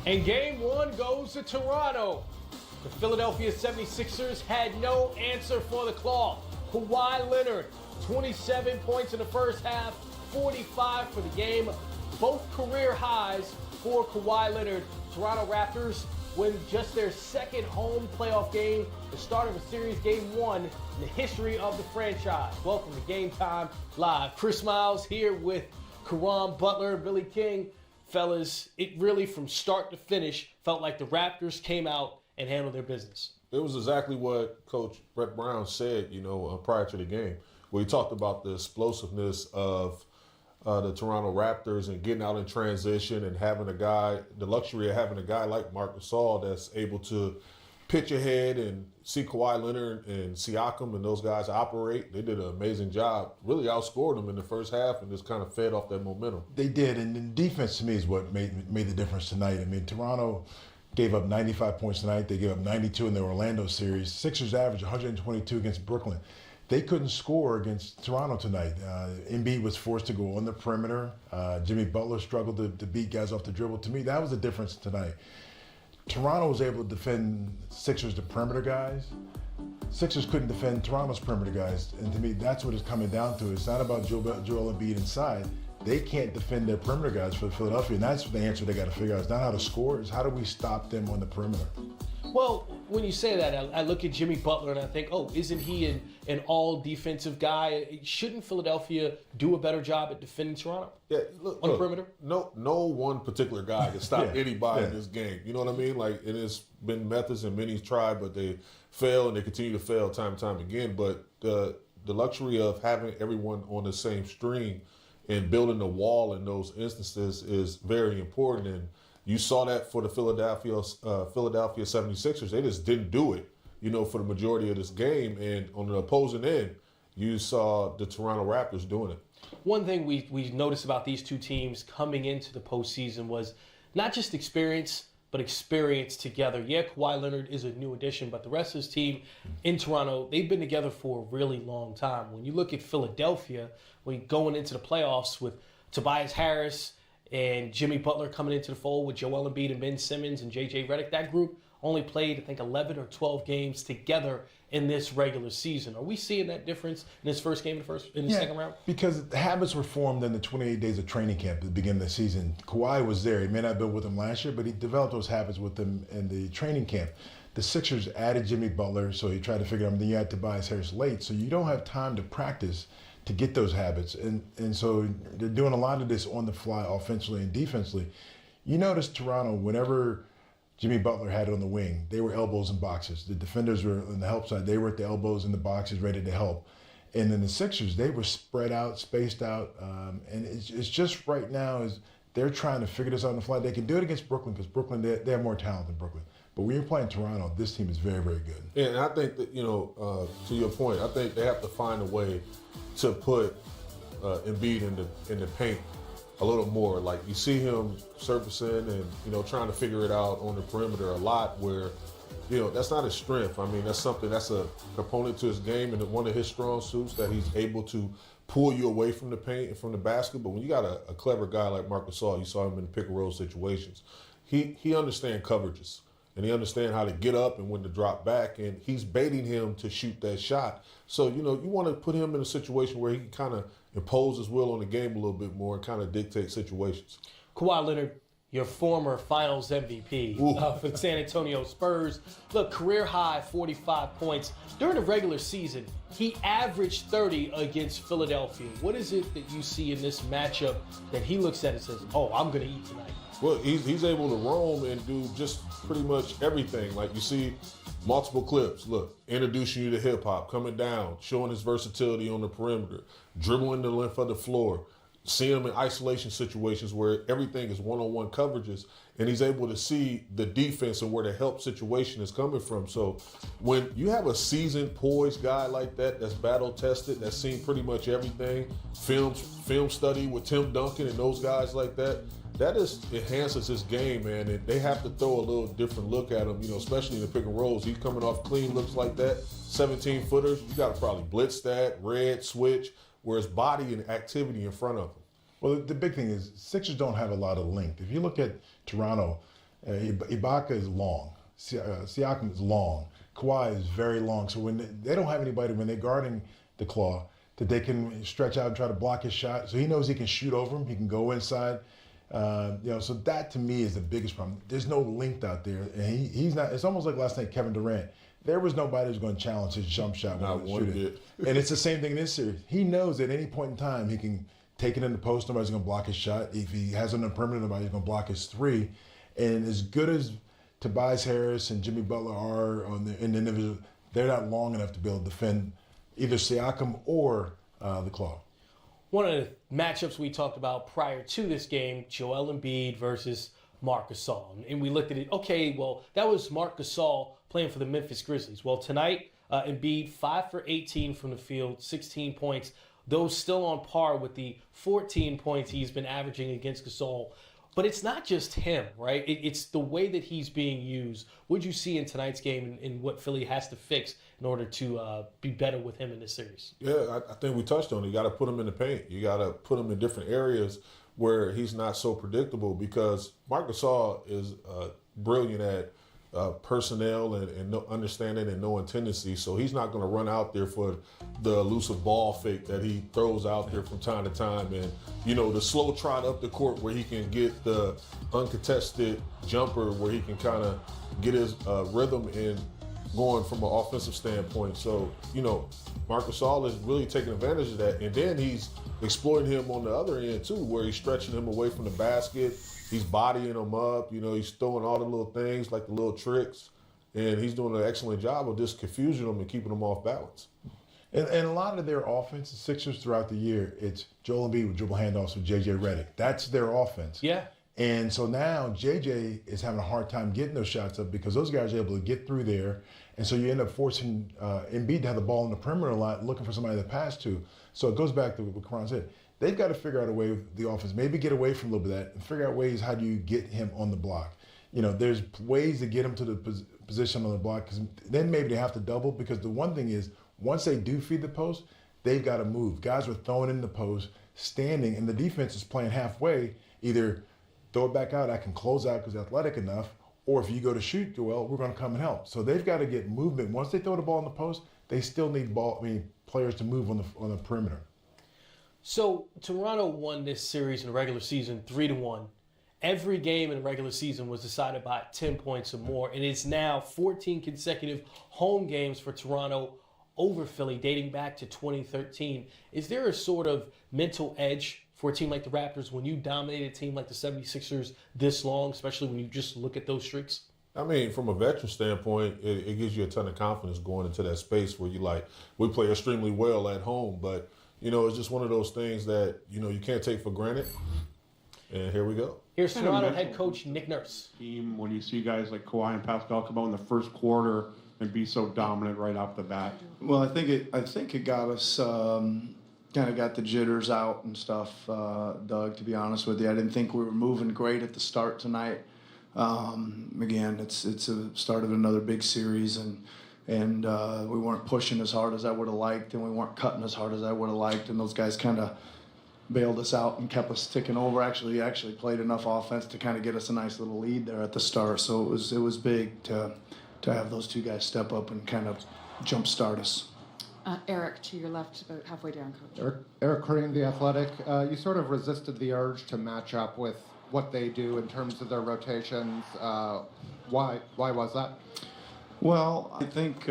And game one goes to Toronto. The Philadelphia 76ers had no answer for the Claw. Kawhi Leonard, 27 points in the first half, 45 for the game. Both career highs for Kawhi Leonard. Toronto Raptors win just their second home playoff game, the start of a series, game one in the history of the franchise. Welcome to Game Time Live. Chris Miles here with Caron, Butler, Billy King. Fellas, it really from start to finish felt like the Raptors came out and handled their business. It was exactly what Coach Brett Brown said, prior to the game, where he talked about the explosiveness of the Toronto Raptors and getting out in transition and having the luxury of having a guy like Marc Gasol that's able to pitch ahead and see Kawhi Leonard and Siakam and those guys operate. They did an amazing job. Really outscored them in the first half and just kind of fed off that momentum. They did, and the defense to me is what made the difference tonight. I mean, Toronto gave up 95 points tonight. They gave up 92 in the Orlando series. Sixers averaged 122 against Brooklyn. They couldn't score against Toronto tonight. Embiid was forced to go on the perimeter. Jimmy Butler struggled to beat guys off the dribble. To me, that was the difference tonight. Toronto was able to defend Sixers, the perimeter guys. Sixers couldn't defend Toronto's perimeter guys. And to me, that's what it's coming down to. It's not about Joel Embiid inside. They can't defend their perimeter guys for Philadelphia. And that's the answer they got to figure out. It's not how to score, it's how do we stop them on the perimeter. Well, when you say that, I look at Jimmy Butler and I think, isn't he an all-defensive guy? Shouldn't Philadelphia do a better job at defending Toronto on the perimeter? No one particular guy can stop anybody in this game. You know what I mean? Like, it has been methods and many tried, but they fail and they continue to fail time and time again. But the luxury of having everyone on the same string and building the wall in those instances is very important. And you saw that for the Philadelphia 76ers. They just didn't do it, for the majority of this game. And on the opposing end, you saw the Toronto Raptors doing it. One thing we noticed about these two teams coming into the postseason was not just experience, but experience together. Yeah, Kawhi Leonard is a new addition, but the rest of his team in Toronto, they've been together for a really long time. When you look at Philadelphia, when going into the playoffs with Tobias Harris and Jimmy Butler coming into the fold with Joel Embiid and Ben Simmons and J.J. Redick, that group only played, I think, 11 or 12 games together in this regular season. Are we seeing that difference in this first game in the second round? Because the habits were formed in the 28 days of training camp at the beginning of the season. Kawhi was there. He may not have been with them last year, but he developed those habits with them in the training camp. The Sixers added Jimmy Butler, so he tried to figure out, then you had Tobias Harris late, so you don't have time to practice to get those habits. And so they're doing a lot of this on the fly offensively and defensively. You notice Toronto, whenever Jimmy Butler had it on the wing, they were elbows and boxes. The defenders were on the help side. They were at the elbows and the boxes ready to help. And then the Sixers, they were spread out, spaced out. And it's just right now is they're trying to figure this out on the fly. They can do it against Brooklyn because Brooklyn, they have more talent than Brooklyn. But when you're playing Toronto, this team is very, very good. Yeah, and I think that, to your point, I think they have to find a way to put Embiid in the paint a little more. Like, you see him surfacing and, trying to figure it out on the perimeter a lot where, that's not his strength. I mean, that's a component to his game and one of his strong suits that he's able to pull you away from the paint and from the basket. But when you got a clever guy like Marc Gasol, you saw him in pick and roll situations, he understands coverages. And he understands how to get up and when to drop back, and he's baiting him to shoot that shot. So, you want to put him in a situation where he can kind of impose his will on the game a little bit more and kind of dictate situations. Kawhi Leonard, your former Finals MVP for the San Antonio Spurs. Look, career high 45 points. During the regular season, he averaged 30 against Philadelphia. What is it that you see in this matchup that he looks at and says, I'm going to eat tonight? Well, he's able to roam and do just pretty much everything. Like, you see multiple clips. Look, introducing you to hip-hop, coming down, showing his versatility on the perimeter, dribbling the length of the floor, seeing him in isolation situations where everything is one-on-one coverages, and he's able to see the defense and where the help situation is coming from. So when you have a seasoned, poised guy like that that's battle-tested, that's seen pretty much everything, film study with Tim Duncan and those guys like that, that just enhances his game, man. And they have to throw a little different look at him, especially in the pick and rolls. He's coming off clean looks like that, 17-footers. You got to probably blitz that, red, switch, where his body and activity in front of him. Well, the big thing is Sixers don't have a lot of length. If you look at Toronto, Ibaka is long. Siakam is long. Kawhi is very long. So when they don't have anybody when they're guarding the claw that they can stretch out and try to block his shot. So he knows he can shoot over him. He can go inside. So that to me is the biggest problem. There's no length out there, and he's not. It's almost like last night, Kevin Durant. There was nobody who's going to challenge his jump shot when he was shooting. And it's the same thing in this series. He knows at any point in time he can take it in the post. Nobody's going to block his shot. If he has it on the perimeter, nobody's going to block his three. And as good as Tobias Harris and Jimmy Butler are in the individual, they're not long enough to be able to defend either Siakam or the claw. One of the matchups we talked about prior to this game, Joel Embiid versus Marc Gasol. And we looked at it, okay, well, that was Marc Gasol playing for the Memphis Grizzlies. Well, tonight, Embiid, 5 for 18 from the field, 16 points. Those still on par with the 14 points he's been averaging against Gasol. But it's not just him, right? It's the way that he's being used. What did you see in tonight's game and what Philly has to fix in order to be better with him in this series? Yeah, I think we touched on it. You got to put him in the paint. You got to put him in different areas where he's not so predictable, because Marc Gasol is brilliant at personnel and no understanding and knowing tendency. So he's not going to run out there for the elusive ball fake that he throws out there from time to time. And, the slow trot up the court where he can get the uncontested jumper where he can kind of get his rhythm in going from an offensive standpoint. So, Marc Gasol is really taking advantage of that. And then he's exploiting him on the other end too, where he's stretching him away from the basket. He's bodying him up. He's throwing all the little things, like the little tricks. And he's doing an excellent job of just confusing them and keeping them off balance. And a lot of their offense, the Sixers throughout the year, it's Joel Embiid with dribble handoffs with J.J. Redick. That's their offense. Yeah. And so now J.J. is having a hard time getting those shots up because those guys are able to get through there. And so you end up forcing Embiid to have the ball in the perimeter a lot, looking for somebody to pass to. So it goes back to what Caron said. They've got to figure out a way with the offense, maybe get away from a little bit of that and figure out ways how do you get him on the block. There's ways to get him to the position on the block, because then maybe they have to double, because the one thing is, once they do feed the post, they've got to move. Guys are throwing in the post, standing, and the defense is playing halfway. Either throw it back out, I can close out because athletic enough, or if you go to shoot, Joel, we're going to come and help. So they've got to get movement. Once they throw the ball in the post, they still need players to move on the perimeter. So Toronto won this series in the regular season 3-1. Every game in the regular season was decided by 10 points or more, and it's now 14 consecutive home games for Toronto over Philly, dating back to 2013. Is there a sort of mental edge for a team like the Raptors when you dominate a team like the 76ers this long, especially when you just look at those streaks? I mean, from a veteran standpoint, it gives you a ton of confidence going into that space where we play extremely well at home, but it's just one of those things that, you can't take for granted. And here we go. Here's Toronto head coach Nick Nurse. Team, when you see guys like Kawhi and Pascal come out in the first quarter and be so dominant right off the bat. Well, I think it got us kind of got the jitters out and stuff, Doug. To be honest with you, I didn't think we were moving great at the start tonight. Again, it's a start of another big series, and we weren't pushing as hard as I would have liked, and we weren't cutting as hard as I would have liked, and those guys kind of bailed us out and kept us ticking over. Actually played enough offense to kind of get us a nice little lead there at the start. So it was big to have those two guys step up and kind of jumpstart us. Eric, to your left, about halfway down, Coach. Eric Caron, The Athletic. You sort of resisted the urge to match up with what they do in terms of their rotations. Why was that? Well, I think,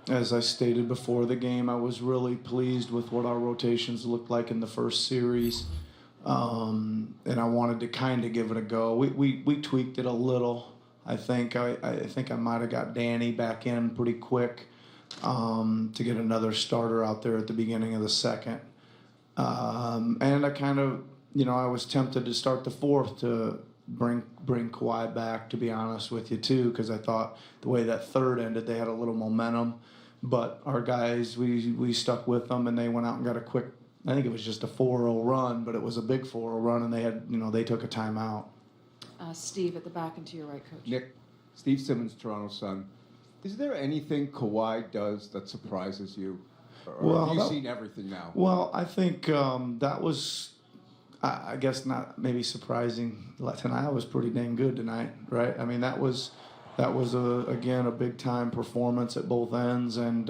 as I stated before the game, I was really pleased with what our rotations looked like in the first series, and I wanted to kind of give it a go. We tweaked it a little. I think I might have got Danny back in pretty quick to get another starter out there at the beginning of the second, and I kind of, I was tempted to start the fourth to bring Kawhi back, to be honest with you, too, because I thought the way that third ended, they had a little momentum. But our guys, we stuck with them, and they went out and got a quick, I think it was just a 4-0 run, but it was a big 4-0 run, and they had, they took a timeout. Steve at the back and to your right, Coach. Nick, Steve Simmons, Toronto Sun. Is there anything Kawhi does that surprises you? Or have you seen everything now? Well, I think that was... I guess not maybe surprising. Tonight was pretty dang good tonight, right? I mean, that was again a big time performance at both ends, and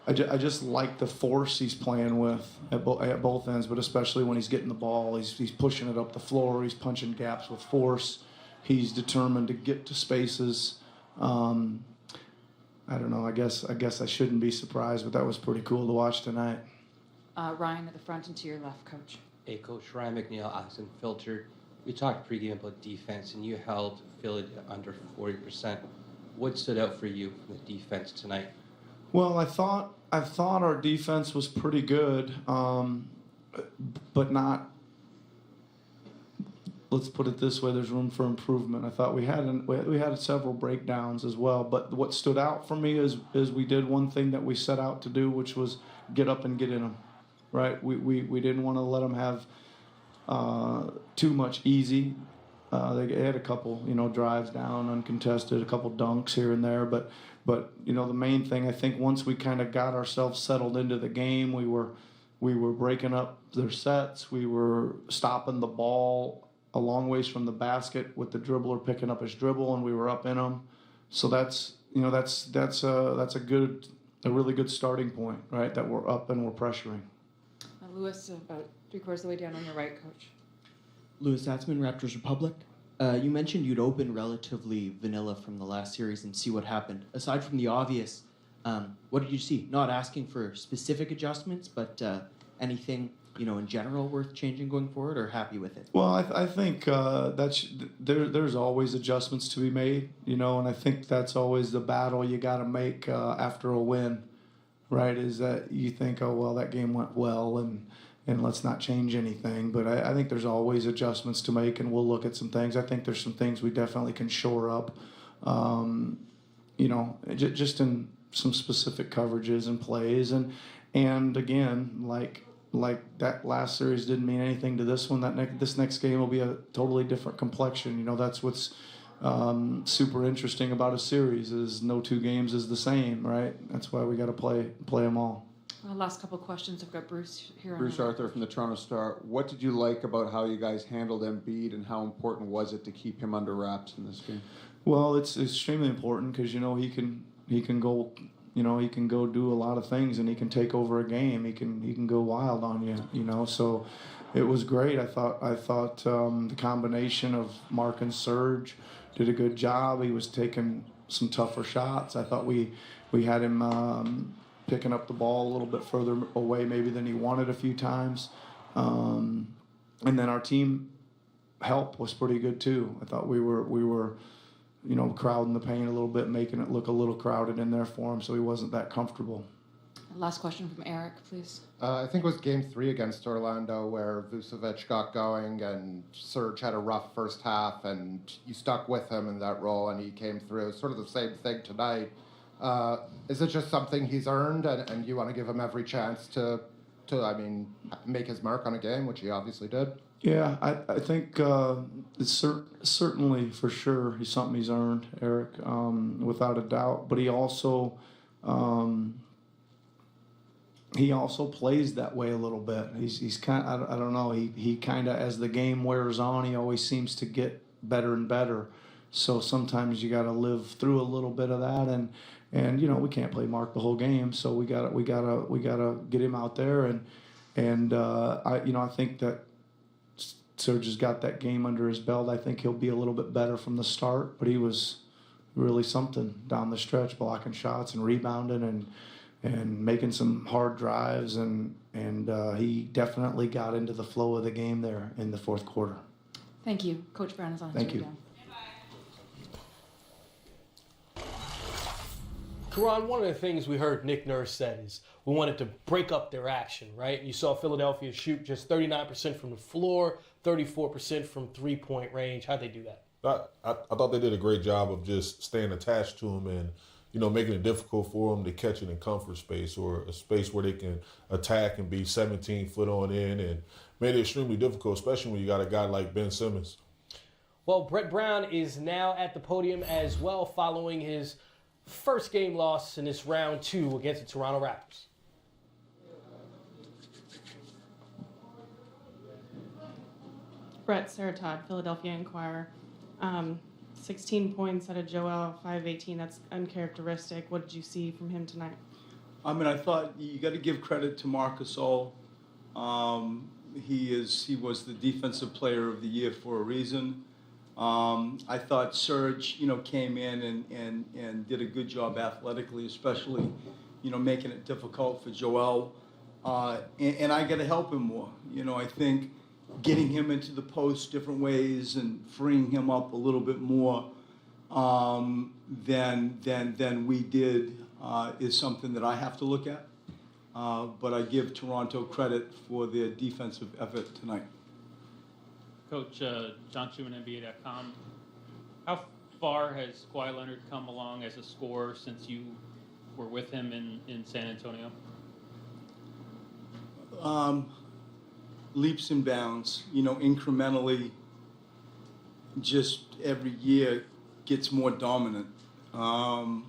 I just like the force he's playing with at both ends, but especially when he's getting the ball, he's pushing it up the floor, he's punching gaps with force, he's determined to get to spaces. I don't know. I guess I shouldn't be surprised, but that was pretty cool to watch tonight. Ryan at the front and to your left, Coach. Hey, Coach Ryan McNeil, Austin Filtered. We talked pregame about defense, and you held Philly under 40%. What stood out for you from the defense tonight? Well, I thought our defense was pretty good, but not. Let's put it this way: there's room for improvement. I thought we had several breakdowns as well, but what stood out for me is we did one thing that we set out to do, which was get up and get in them. Right? We didn't want to let them have too much easy. They had a couple, drives down, uncontested, a couple dunks here and there, but the main thing, I think once we kind of got ourselves settled into the game, we were breaking up their sets, we were stopping the ball a long ways from the basket with the dribbler picking up his dribble, and we were up in them. So that's a really good starting point, right? That we're up and we're pressuring. Lewis, about 3/4 of the way down on your right, Coach. Lewis Atzman, Raptors Republic. You mentioned you'd open relatively vanilla from the last series and see what happened. Aside from the obvious, what did you see? Not asking for specific adjustments, but anything in general worth changing going forward, or happy with it? Well, I think there's always adjustments to be made, and I think that's always the battle you got to make after a win, right? Is that you think, oh well, that game went well, and let's not change anything. But I think there's always adjustments to make, and we'll look at some things. I think there's some things we definitely can shore up, just in some specific coverages and plays, and again, like that last series didn't mean anything to this one. This next game will be a totally different complexion. That's what's super interesting about a series is no two games is the same, right? That's why we got to play them all. Last couple questions. I've got Bruce here. Bruce Arthur from the Toronto Star. What did you like about how you guys handled Embiid, and how important was it to keep him under wraps in this game? Well, it's extremely important because he can go. He can go do a lot of things, and he can take over a game. He can go wild on you. So it was great. I thought the combination of Mark and Serge did a good job. He was taking some tougher shots. I thought we had him picking up the ball a little bit further away maybe than he wanted a few times. And then our team help was pretty good too. I thought we were crowding the paint a little bit, making it look a little crowded in there for him, so he wasn't that comfortable. Last question from Eric, please. I think it was Game 3 against Orlando where Vucevic got going and Serge had a rough first half, and you stuck with him in that role, and he came through. Sort of the same thing tonight. Is it just something he's earned, and you want to give him every chance to make his mark on a game, which he obviously did? Yeah, I think it's certainly for sure he's something he's earned, Eric, without a doubt. But he also plays that way a little bit. He's kind of, I don't know. He kind of, as the game wears on, he always seems to get better and better. So sometimes you got to live through a little bit of that, and we can't play Mark the whole game. So we gotta get him out there, and I think that Serge has got that game under his belt. I think he'll be a little bit better from the start, but he was really something down the stretch, blocking shots and rebounding and making some hard drives, and he definitely got into the flow of the game there in the fourth quarter. Thank you. Coach Brown is on. Thank you. Down. Caron, one of the things we heard Nick Nurse said is we wanted to break up their action, right? You saw Philadelphia shoot just 39% from the floor, 34% from three-point range. How'd they do that? I thought they did a great job of just staying attached to him and, making it difficult for them to catch it in comfort space, or a space where they can attack and be 17 foot on in, and made it extremely difficult, especially when you got a guy like Ben Simmons. Well, Brett Brown is now at the podium as well, following his first game loss in this round 2 against the Toronto Raptors. Brett Sertod, Philadelphia Inquirer. 16 points out of Joel, 5-18. That's uncharacteristic. What did you see from him tonight? I mean, I thought you got to give credit to Marc Gasol. He was the defensive player of the year for a reason. I thought Serge, came in and did a good job athletically, especially, making it difficult for Joel. And I got to help him more. I think getting him into the post different ways and freeing him up a little bit more than we did is something that I have to look at. But I give Toronto credit for their defensive effort tonight. Coach, John Schumann, NBA.com. How far has Kawhi Leonard come along as a scorer since you were with him in San Antonio? Leaps and bounds, incrementally, just every year gets more dominant. And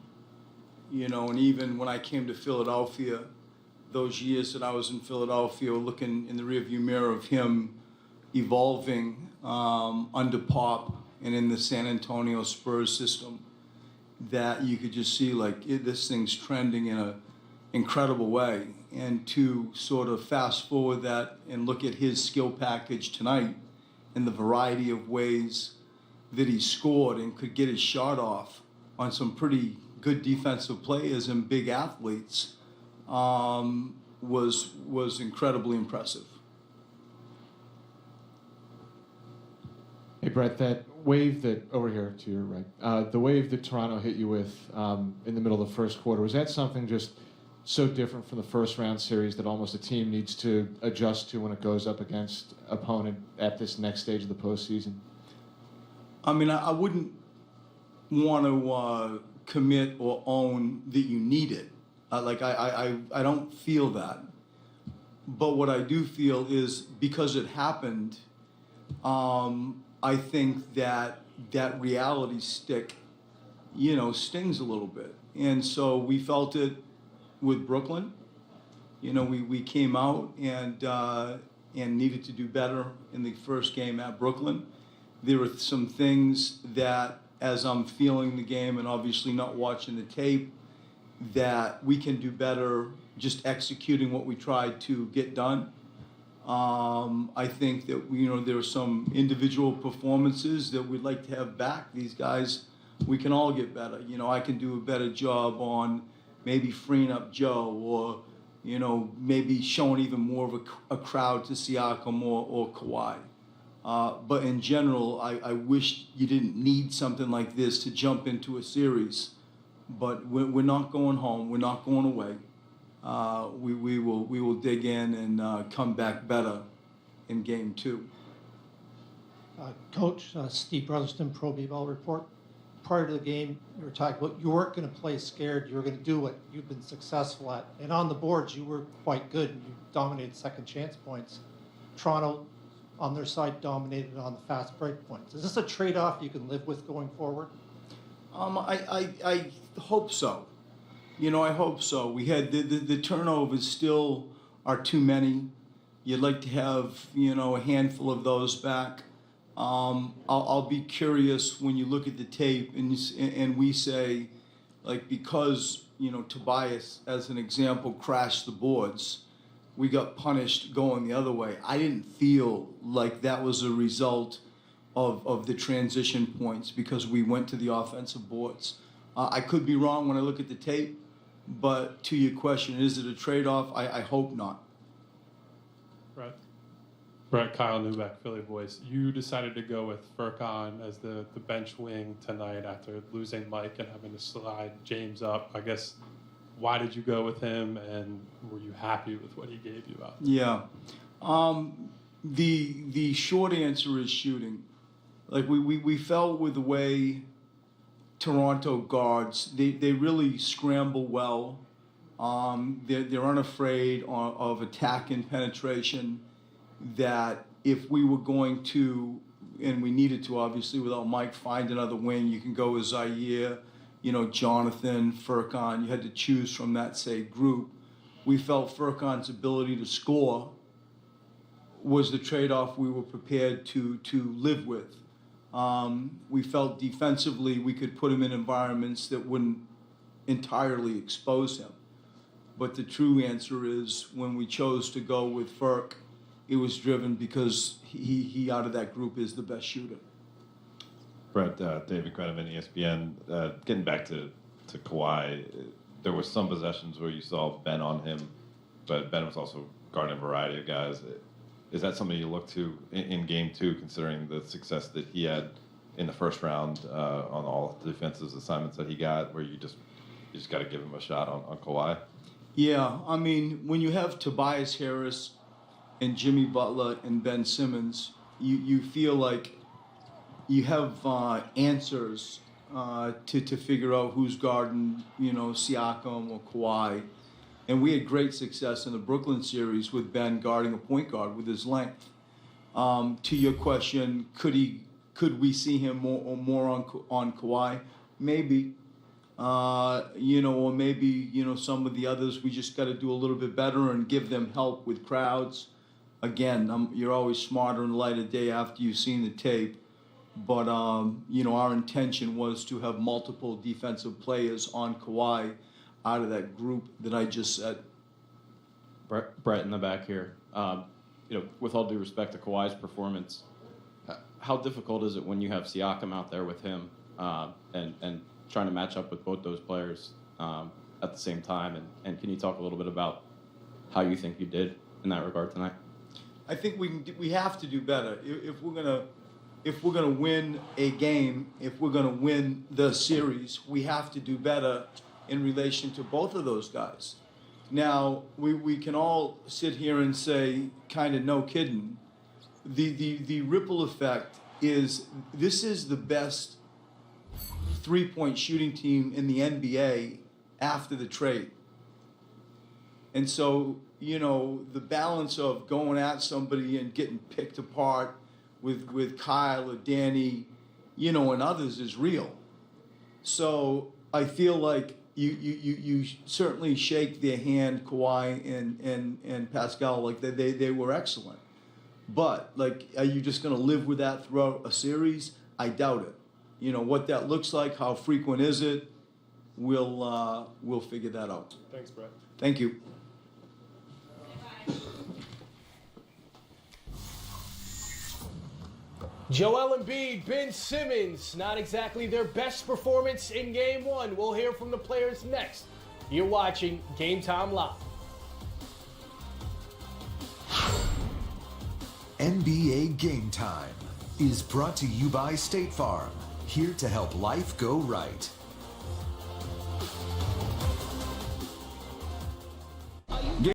even when I came to Philadelphia, those years that I was in Philadelphia, looking in the rearview mirror of him evolving under Pop and in the San Antonio Spurs system, that you could just see this thing's trending in an incredible way. And to sort of fast forward that and look at his skill package tonight and the variety of ways that he scored and could get his shot off on some pretty good defensive players and big athletes was incredibly impressive. Hey Brett, that wave that over here to your right, the wave that Toronto hit you with in the middle of the first quarter, was that something just so different from the first round series that almost a team needs to adjust to when it goes up against opponent at this next stage of the postseason? I mean, I wouldn't want to commit or own that you need it. I don't feel that. But what I do feel is because it happened, I think that reality stick, stings a little bit. And so we felt it with Brooklyn. We came out and needed to do better in the first game at Brooklyn. There were some things that, as I'm feeling the game and obviously not watching the tape, that we can do better just executing what we tried to get done. I think that there are some individual performances that we'd like to have back. These guys, we can all get better. I can do a better job on maybe freeing up Joe, or maybe showing even more of a crowd to Siakam or Kawhi. But in general, I wish you didn't need something like this to jump into a series. But we're not going home. We're not going away. We will dig in and come back better in Game 2. Coach, Steve Brotherston, Pro B-Ball Report. Prior to the game, you were talking about you weren't going to play scared. You were going to do what you've been successful at. And on the boards, you were quite good. You dominated second chance points. Toronto, on their side, dominated on the fast break points. Is this a trade-off you can live with going forward? I hope so. I hope so. We had the turnovers still are too many. You'd like to have, a handful of those back. I'll be curious when you look at the tape and we say, because, Tobias, as an example, crashed the boards, we got punished going the other way. I didn't feel like that was a result of the transition points because we went to the offensive boards. I could be wrong when I look at the tape, but to your question, is it a trade-off? I hope not. Brett, Kyle Newbeck, Philly Voice. You decided to go with Furkan as the bench wing tonight after losing Mike and having to slide James up. I guess, why did you go with him, and were you happy with what he gave you out there? Yeah. The short answer is shooting. We felt with the way Toronto guards, they really scramble well. They're unafraid of attack and penetration. That if we were going to, and we needed to obviously without Mike, find another wing, you can go with Zaire, Jonathan, Furkan. You had to choose from that, say, group. We felt Furkan's ability to score was the trade-off we were prepared to live with. We felt defensively we could put him in environments that wouldn't entirely expose him. But the true answer is when we chose to go with Ferk, it was driven because he out of that group is the best shooter. Brett, David Greneman, ESPN. Getting back to Kawhi, there were some possessions where you saw Ben on him, but Ben was also guarding a variety of guys. Is that something you look to in Game 2, considering the success that he had in the first round on all the defensive assignments that he got, where you just got to give him a shot on Kawhi? Yeah, I mean, when you have Tobias Harris and Jimmy Butler and Ben Simmons, you feel like you have answers to figure out who's guarding, Siakam or Kawhi. And we had great success in the Brooklyn series with Ben guarding a point guard with his length. To your question, could we see him more on Kawhi? Maybe. Or maybe, some of the others, we just got to do a little bit better and give them help with crowds. Again, you're always smarter in the light of day after you've seen the tape. But, our intention was to have multiple defensive players on Kawhi out of that group that I just said. Brett in the back here. With all due respect to Kawhi's performance, how difficult is it when you have Siakam out there with him and trying to match up with both those players at the same time? And can you talk a little bit about how you think you did in that regard tonight? I think we have to do better if we're gonna win a game. If we're gonna win the series, we have to do better in relation to both of those guys. Now we can all sit here and say, kind of no kidding. The ripple effect is this is the best three-point shooting team in the NBA after the trade. And so, the balance of going at somebody and getting picked apart with Kyle or Danny, and others is real. So I feel like you certainly shake their hand, Kawhi and Pascal, like they were excellent. But are you just going to live with that throughout a series? I doubt it. What that looks like, how frequent is it? We'll figure that out. Thanks, Brett. Thank you. Joel Embiid, Ben Simmons, not exactly their best performance in Game 1. We'll hear from the players next. You're watching Game Time Live. NBA Game Time is brought to you by State Farm, here to help life go right.